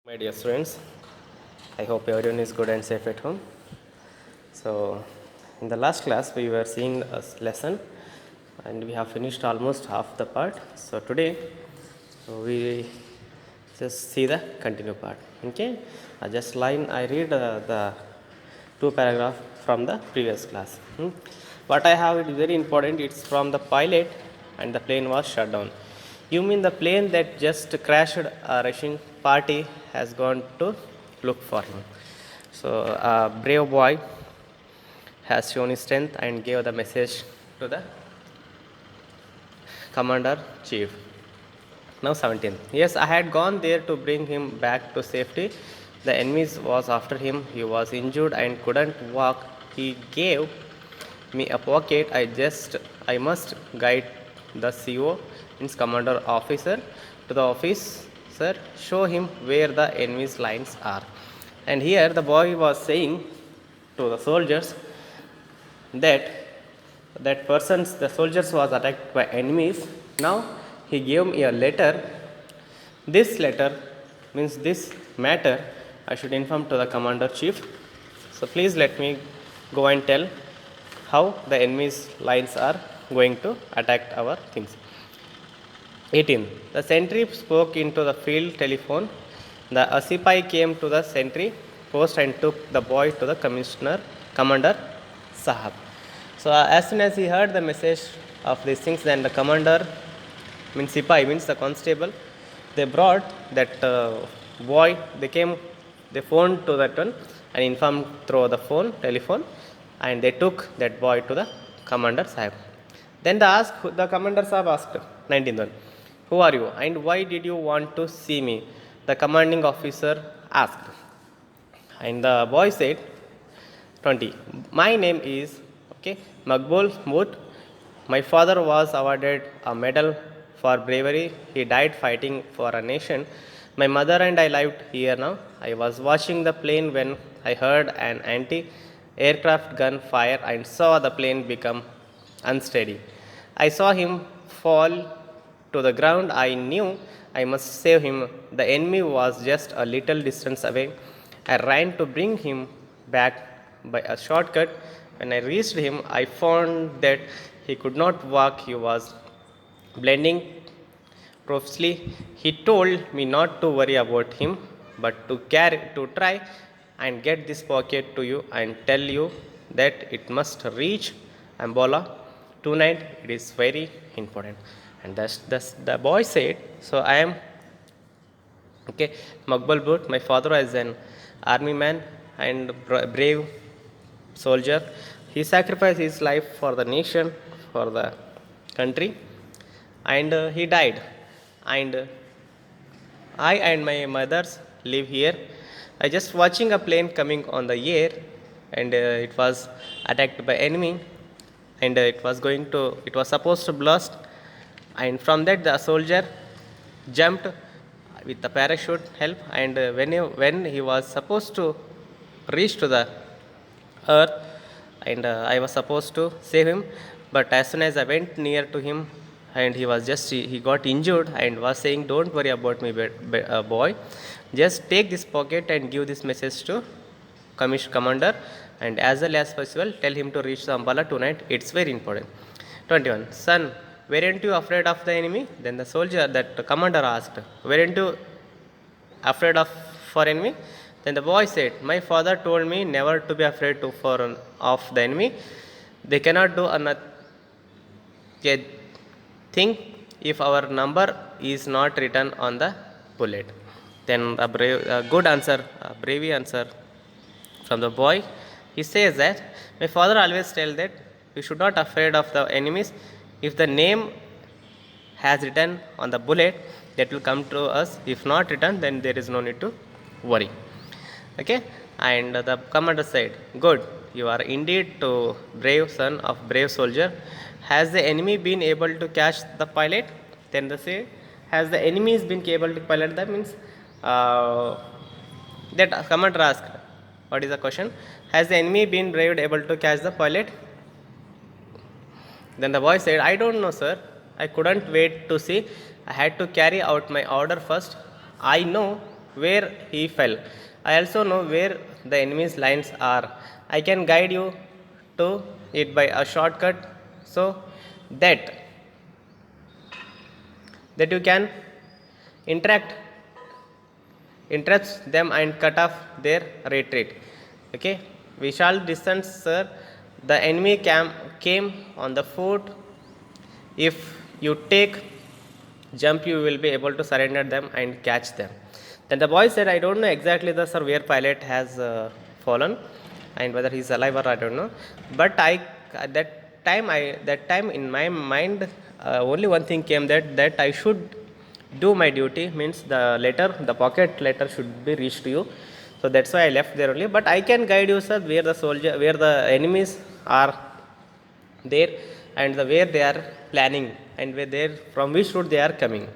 My dear students, I hope everyone is good and safe at home. So, in the last class, we were seeing a lesson and we have finished almost half the part. So, today we just see the continue part. Okay, just line I read the two paragraph from the previous class. What I have it is very important. It's from the pilot and the plane was shut down. You mean the plane that just crashed a rushing party has gone to look for him. So a brave boy has shown his strength and gave the message to the commander chief. Now 17. Yes, I had gone there to bring him back to safety. The enemy was after him. He was injured and couldn't walk. He gave me a pocket. I must guide the CO, means commander officer, to the officer, show him where the enemy's lines are. And here the boy was saying to the soldiers that the soldiers was attacked by enemies. Now he gave me a letter. This letter means this matter I should inform to the commander chief. So please let me go and tell how the enemy's lines are going to attack our things. 18. The sentry spoke into the field telephone. The Asipai came to the sentry post and took the boy to the commander Sahab. So as soon as he heard the message of these things, then the commander means Sipai means the constable. They brought that boy. They phoned to that one and informed through the telephone, and they took that boy to the commander Sahib. Then the commander Sahib asked 19th one, who are you and why did you want to see me? The commanding officer asked. And the boy said 20. My name is Maqbul Moot. My father was awarded a medal for bravery. He died fighting for a nation. My mother and I lived here now. I was watching the plane when I heard an anti-aircraft gun fire and saw the plane become unsteady. I saw him fall to the ground. I knew I must save him. The enemy was just a little distance away. I ran to bring him back by a shortcut. When I reached him, I found that he could not walk. He was blending profusely. He told me not to worry about him, but to try and get this pocket to you and tell you that it must reach Ambola tonight. It is very important. And that's the boy said. So I am Maqbul Butt. My father is an army man and brave soldier. He sacrificed his life for the nation, for the country, and he died. And I and my mothers live here. I just watching a plane coming on the air, and it was attacked by enemy, and it was supposed to blast, and from that the soldier jumped with the parachute help, and when he was supposed to reach to the earth, and I was supposed to save him, but as soon as I went near to him, and he got injured and was saying, don't worry about me, boy, just take this pocket and give this message to commander, and as early as possible tell him to reach the Ambala tonight. It's very important. 21. Son, weren't you afraid of the enemy? Then the soldier, that commander asked, weren't you afraid for enemy? Then the boy said, my father told me never to be afraid of the enemy. They cannot do a thing if our number is not written on the bullet. Then a good answer, a brave answer from the boy. He says that my father always tell that we should not afraid of the enemies. If the name has written on the bullet, that will come to us. If not written, then there is no need to worry. Okay. And the commander said, good, you are indeed to brave son of brave soldier. Has the enemy been able to catch the pilot? Then they say, has the enemies been able to pilot? That means that commander asked, what is the question? Has the enemy been able to catch the pilot? Then the boy said, I don't know, sir. I couldn't wait to see. I had to carry out my order first. I know where he fell. I also know where the enemy's lines are. I can guide you to it by a shortcut so that you can interact interrupts them and cut off their retreat. Okay, we shall distance, sir. The enemy came on the foot. If you take jump, you will be able to surrender them and catch them. Then the boy said, I don't know exactly the sir where pilot has fallen and whether he's alive or I don't know. But at that time in my mind, only one thing came, that I should do my duty, means the pocket letter should be reached to you. So that's why I left there only. But I can guide you, sir, where the enemies are there, and where they are planning, and where they from which route they are coming.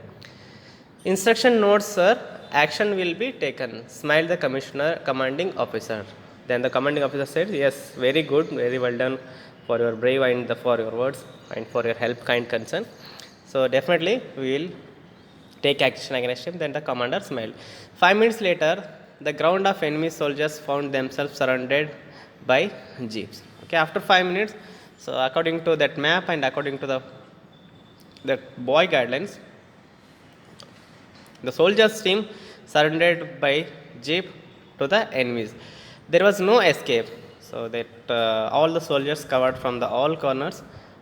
Instruction notes, sir. Action will be taken, smiled the commanding officer. Then the commanding officer said, yes, very good, very well done for your brave and for your words and for your help, kind concern. So definitely we will take action against him. Then the commander smiled. 5 minutes later, the ground of enemy soldiers found themselves surrounded by jeeps. Okay, after 5 minutes, so according to that map and according to that boy guidelines, the soldiers team surrounded by jeep to the enemies. There was no escape, so that all the soldiers covered from the all corners,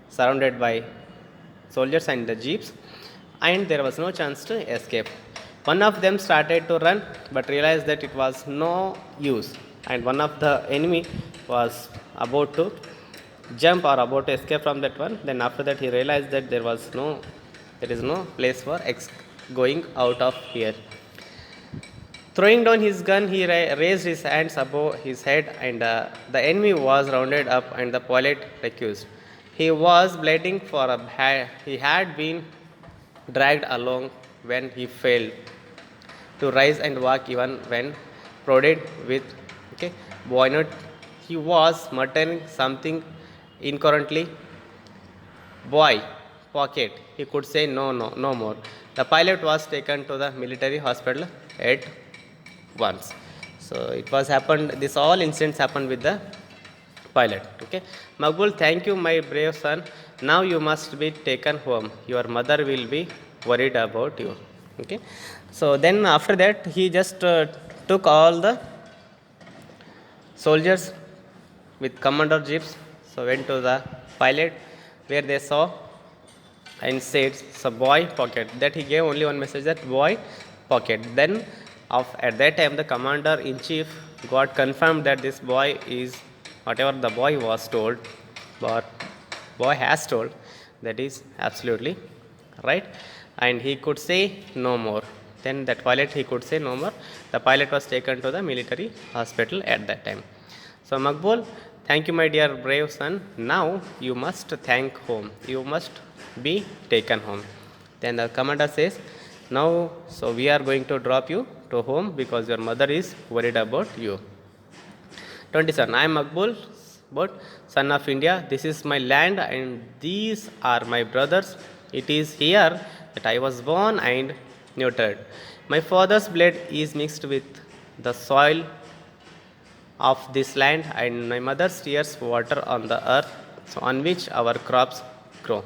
surrounded by soldiers and the jeeps, and there was no chance to escape. One of them started to run, but realized that it was no use, and one of the enemy was about to jump or about to escape from that one. Then after that he realized that there is no place for going out of here. Throwing down his gun, he raised his hands above his head, and the enemy was rounded up and the pilot recused. He was bleeding he had been dragged along when he failed to rise and walk even when prodded with bayonet. He was muttering something incoherently. Boy, pocket. He could say no more. The pilot was taken to the military hospital at once. So it was happened. This all incidents happened with the pilot. Okay, Maqbul, thank you, my brave son. Now you must be taken home. Your mother will be worried about you. Okay, so then after that he just took all the soldiers with commander jeeps. So went to the pilot, where they saw and said, so boy, pocket. That he gave only one message, that boy, pocket. Then at that time the commander in chief got confirmed that this boy is whatever the boy was told, or boy has told, that is absolutely right, and he could say no more. Then that pilot, he could say no more. The pilot was taken to the military hospital at that time. So Maqbul, thank you, my dear brave son. Now you must thank home. You must be taken home. Then the commander says, now, so we are going to drop you to home because your mother is worried about you. 27. I am Maqbul, son of India. This is my land and these are my brothers. It is here that I was born and nurtured. My father's blood is mixed with the soil of this land, and my mother's tears water on the earth on which our crops grow.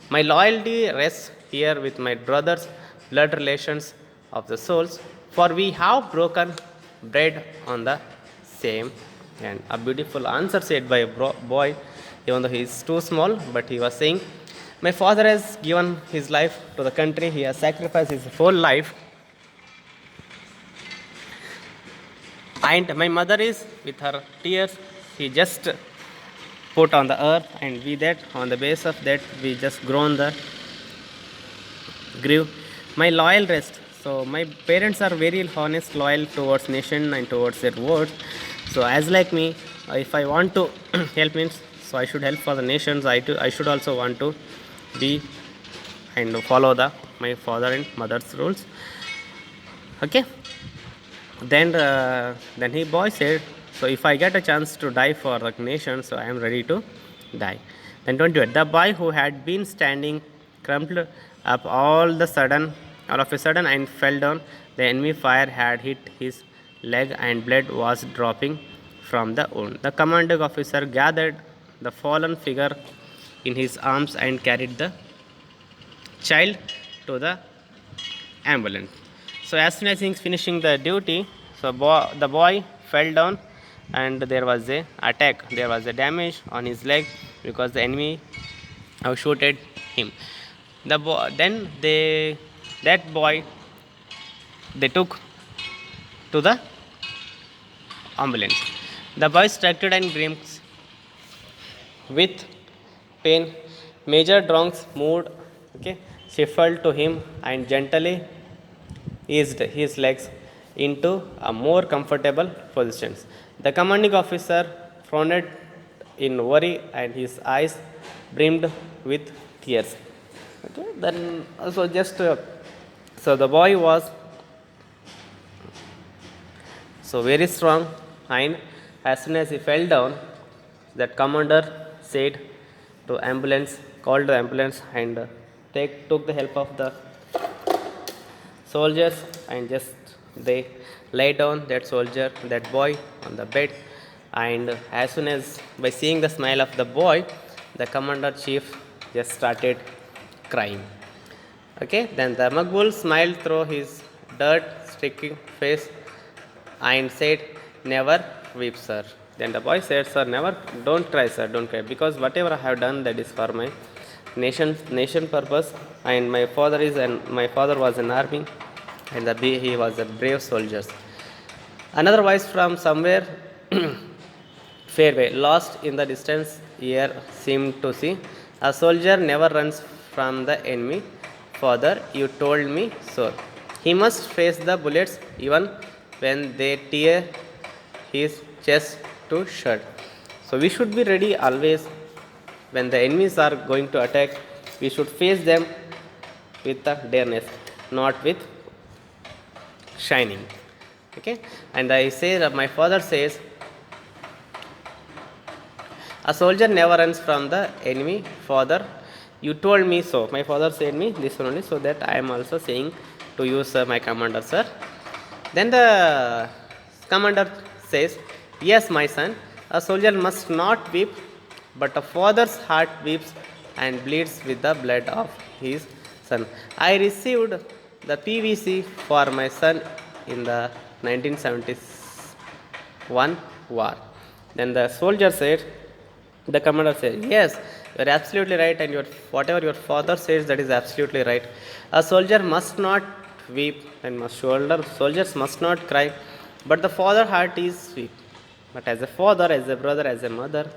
My loyalty rests here with my brothers, blood relations of the souls, for we have broken bread on the same. And a beautiful answer said by a boy, even though he is too small, but he was saying, my father has given his life to the country, he has sacrificed his whole life, and my mother is, with her tears, she just put on the earth, and we that on the base of that we just grown the grew. My loyal rest. So my parents are very honest, loyal towards nation and towards their words. So as like me, if I want to help means, so I should help for the nations. I should also want to be and follow my father and mother's rules. Okay. Then he boy said, so if I get a chance to die for the nation, so I am ready to die. Then 28. The boy who had been standing crumpled up all of a sudden and fell down The enemy fire had hit his leg and blood was dropping from the wound. The commanding officer gathered the fallen figure in his arms and carried the child to the ambulance. So as soon as he's finishing the duty, so the boy fell down and there was a attack. There was a damage on his leg because the enemy have shooted him. Then that boy they took to the ambulance. The boy struggled and screamed with pain. Major Dronks moved, okay, shuffled to him and gently eased his legs into a more comfortable positions. The commanding officer frowned in worry and his eyes brimmed with tears. Okay, then so the boy was so very strong, and as soon as he fell down, that commander said to ambulance, called the ambulance and took the help of the soldiers and just they lay down that boy on the bed, and as soon as by seeing the smile of the boy, the commander chief just started crying. Okay, then the Makbul smiled through his dirt streaking face and said, "Never weep, sir." Then the boy said, "Sir, never, don't cry, sir, don't cry, because whatever I have done, that is for my nation purpose, and my father was in army, and he was a brave soldier." Another voice from somewhere fairway, lost in the distance, ear seemed to see. A soldier never runs from the enemy. Father, you told me so. He must face the bullets even when they tear his chest to shirt. So we should be ready always when the enemies are going to attack. We should face them with the dareness, not with shining. Okay, and I say that my father says, a soldier never runs from the enemy. Father, you told me so. My father said me this one only, so that I am also saying to you, sir, my commander, sir. Then the commander says, yes, my son, a soldier must not weep, but a father's heart weeps and bleeds with the blood of his son. I received the PVC for my son in the 1971 war. Then the soldier said, the commander said, yes, you are absolutely right, and whatever your father says, that is absolutely right. A soldier must not weep and soldiers must not cry, but the father heart is weep. But as a father, as a brother, as a mother,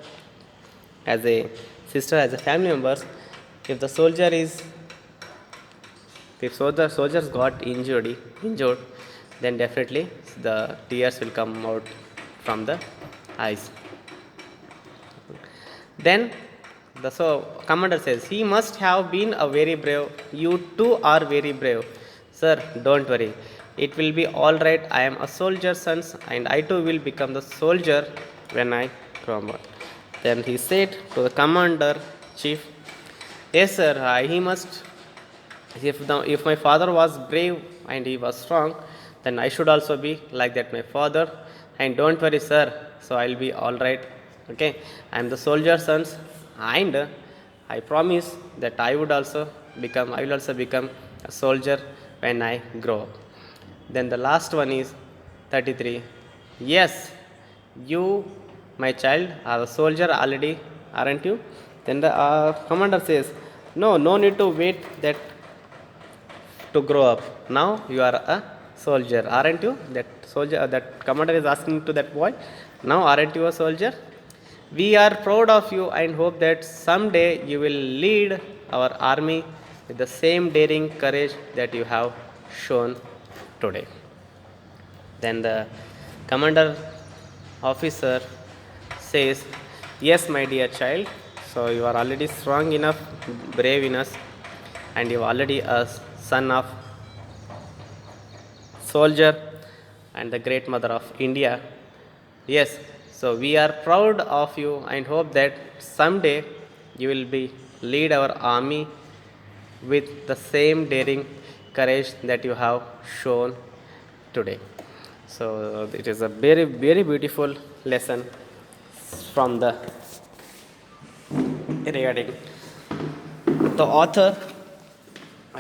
as a sister, as a family members, if the soldiers got injured, then definitely the tears will come out from the eyes. Then the commander says, he must have been a very brave. You too are very brave. Sir, don't worry. It will be all right. I am a soldier's son, and I too will become the soldier when I grow up. Then he said to the commander chief, yes, sir, he must. If my father was brave and he was strong, then I should also be like that, my father. And don't worry, sir. So I'll be all right. Okay, I am the soldier's son, and I promise that I will also become a soldier when I grow up. Then the last one is 33. Yes, you, my child, are a soldier already, aren't you? Then the commander says, no need to wait that to grow up. Now you are a soldier, aren't you? That commander is asking to that boy, now aren't you a soldier? We are proud of you and hope that someday you will lead our army with the same daring courage that you have shown today. Then the commander officer says, yes, my dear child, so you are already strong enough, brave enough, and you are already a son of soldier and the great mother of India. Yes, so we are proud of you and hope that someday you will lead our army with the same daring courage that you have shown today. So it is a very, very beautiful lesson from the regarding the author,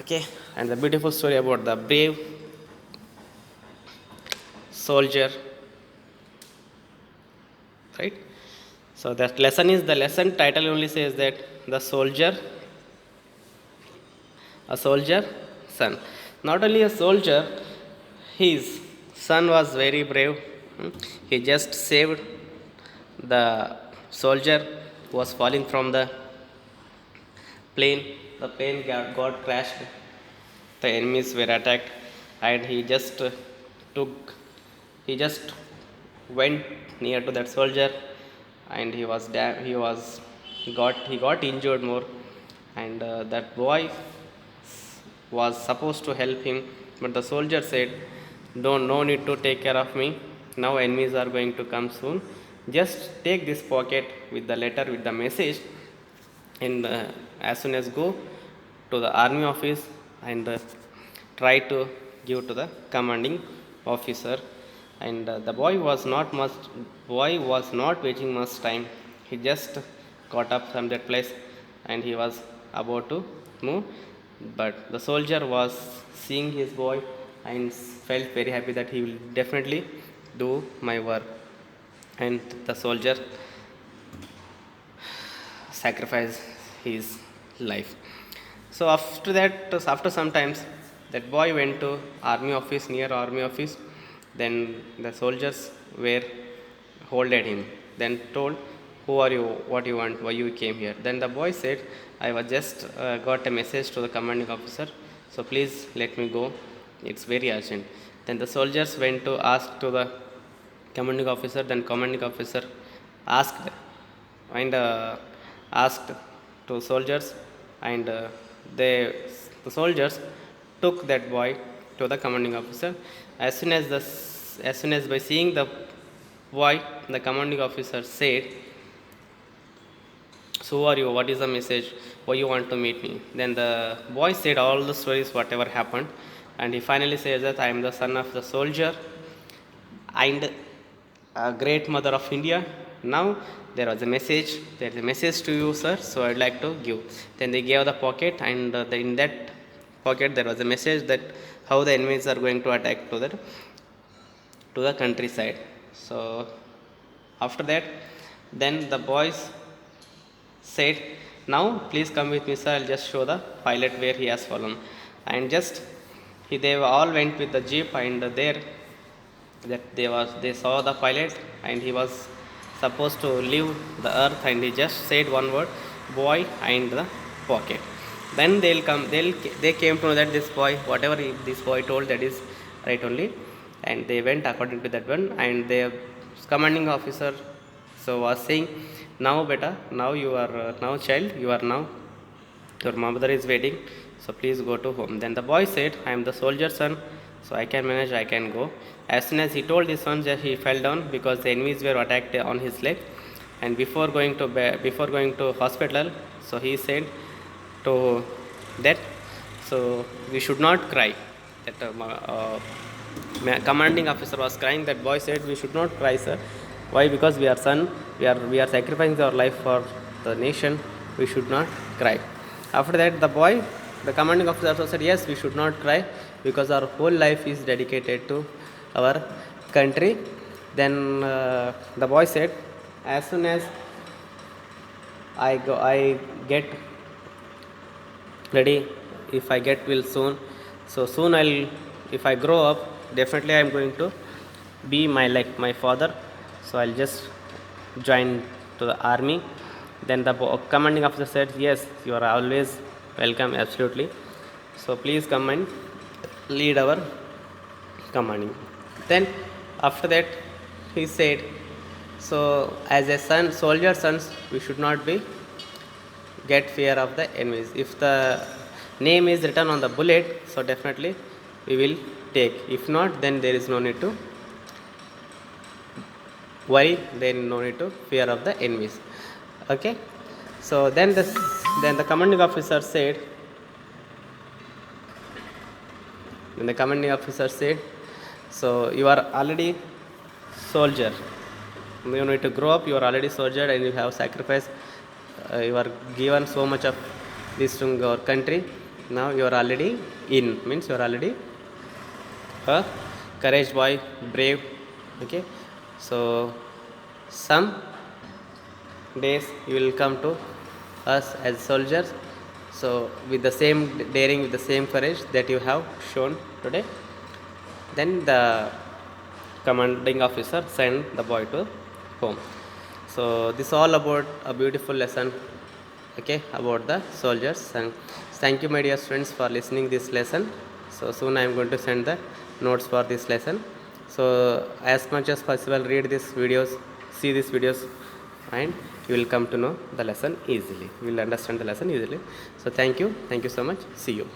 okay, and the beautiful story about the brave soldier, right? So that lesson is, the lesson title only says that the soldier, a soldier son. Not only a soldier, his son was very brave. He just saved the soldier who was falling from the plane. The plane got crashed. The enemies were attacked, and took, he just went near to that soldier, and he got injured more, and that boy was supposed to help him, but the soldier said, "Don't, no need to take care of me. Now enemies are going to come soon. Just take this pocket with the letter, with the message, and as soon as go to the army office, and try to give to the commanding officer." And the boy was not wasting much time. He just got up from that place, and he was about to move, but the soldier was seeing his boy and felt very happy that he will definitely do my work, and the soldier sacrificed his life. So after that, after some times, that boy went to army office, near army office. Then the soldiers were holded him. Then told, "Who are you? What you want? Why you came here?" Then the boy said, "I was just got a message to the commanding officer. So please let me go. It's very urgent." Then the soldiers went to ask to the commanding officer. Then commanding officer asked, and asked to soldiers, and the soldiers took that boy to the commanding officer. As soon as by seeing the boy, the commanding officer said, "So who are you? What is the message? Why you want to meet me?" Then the boy said all the stories whatever happened, and he finally says that I am the son of the soldier and a great mother of India. Now there is a message to you, sir, so I'd like to give. Then they gave the pocket, and in that pocket there was a message that how the enemies are going to attack to the countryside. So after that, then the boys said, "Now please come with me, sir, I'll just show the pilot where he has fallen." And just they all went with the jeep, and there that they saw the pilot, and he was supposed to leave the earth, and he just said one word, "Boy," and the pocket. Then they came to know that this boy, whatever this boy told, that is right only, and they went according to that one. And the commanding officer so was saying, "Now beta, now you are now child, you are now, your mother is waiting, so please go to home." Then the boy said, "I am the soldier son, so I can manage, I can go." As soon as he told this one, that he fell down because the enemies were attacked on his leg. And before going to hospital, so he said to that, so we should not cry. That commanding officer was crying. That boy said, "We should not cry, sir. Why? Because we are son. We are sacrificing our life for the nation. We should not cry." After that, the commanding officer also said, "Yes, we should not cry because our whole life is dedicated to our country." Then the boy said, "As soon as I get ready, if I get will soon, so soon if I grow up, definitely I am going to be like my father, so I'll just join to the army." Then the commanding officer said, "Yes, you are always welcome, absolutely, so please come and lead our commanding." Then after that he said, so as a soldier sons, we should not be get fear of the enemies. If the name is written on the bullet, so definitely we will take. If not, then there is no need to worry, then no need to fear of the enemies. Okay, so then the commanding officer said, So you are already soldier. You need to grow up. You are already soldier, and you have sacrificed. You are given so much of this to your country. Now you are already in, means you are already a courage boy, brave. Okay, so some days you will come to us as soldiers, so with the same daring, with the same courage that you have shown today, then the commanding officer send the boy to home. So this all about a beautiful lesson, okay, about the soldiers. And thank you, my dear students, for listening this lesson. So soon I am going to send the notes for this lesson. So as much as possible, read these videos, see these videos, and you will come to know the lesson easily. You will understand the lesson easily. So thank you so much. See you.